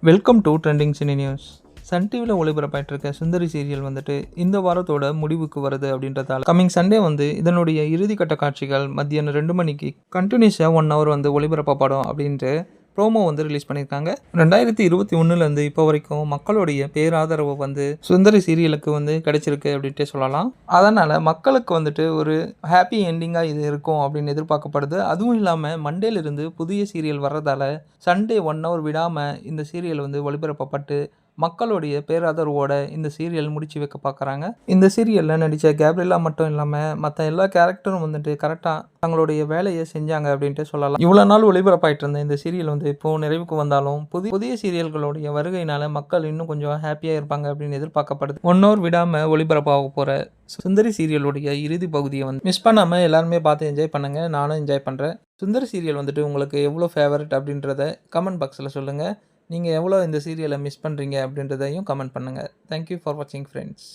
Welcome to trending cine news. Sun டிவியில் ஒளிபரப்பாயிட்டு இருக்க சுந்தரி சீரியல் வந்துட்டு இந்த வாரத்தோட முடிவுக்கு வருது அப்படின்றதால கம்மிங் சண்டே வந்து இதனுடைய இறுதிக்கட்ட காட்சிகள் மத்தியானம் 2 மணிக்கு கண்டினியூஸாக 1 hour வந்து ஒளிபரப்பப்படும் அப்படின்ட்டு ப்ரோமோ வந்து ரிலீஸ் பண்ணியிருக்காங்க. 2021 இப்போ வரைக்கும் மக்களுடைய பேராதரவு வந்து சுந்தரி சீரியலுக்கு வந்து கிடைச்சிருக்கு அப்படின்ட்டு சொல்லலாம். அதனால் மக்களுக்கு வந்துட்டு ஒரு ஹாப்பி எண்டிங்காக இது இருக்கும் அப்படின்னு எதிர்பார்க்கப்படுது. அதுவும் இல்லாமல் மண்டேலிருந்து புதிய சீரியல் வர்றதால சண்டே 1 hour விடாமல் இந்த சீரியல் வந்து ஒளிபரப்பப்பட்டு மக்களுடைய பேராதரவோட இந்த சீரியல் முடிச்சு வைக்க பார்க்குறாங்க. இந்த சீரியலில் நடித்த கேப்ரியலா மட்டும் இல்லாமல் மற்ற எல்லா கேரக்டரும் வந்துட்டு கரெக்டாக தங்களுடைய வேலையை செஞ்சாங்க அப்படின்ட்டு சொல்லலாம். இவ்வளோ நாள் ஒளிபரப்பாயிட்டு இருந்த இந்த சீரியல் வந்து இப்போது நிறைவுக்கு வந்தாலும் புதிய சீரியல்களுடைய வருகையினால் மக்கள் இன்னும் கொஞ்சம் ஹாப்பியாக இருப்பாங்க அப்படின்னு எதிர்பார்க்கப்படுது. 1 hour விடாமல் ஒளிபரப்பாக போகிற சுந்தரி சீரியலுடைய இறுதி பகுதியை வந்து மிஸ் பண்ணாமல் எல்லாருமே பார்த்து என்ஜாய் பண்ணுங்கள். நானும் என்ஜாய் பண்ணுறேன். சுந்தரி சீரியல் வந்துட்டு உங்களுக்கு எவ்வளோ ஃபேவரட் அப்படின்றத கமெண்ட் பாக்ஸில் சொல்லுங்கள். நீங்கள் எவ்வளோ இந்த சீரியலை மிஸ் பண்ணுறீங்க அப்படின்றதையும் கமெண்ட் பண்ணுங்கள். தேங்க்யூ ஃபார் வாட்சிங் ஃப்ரெண்ட்ஸ்.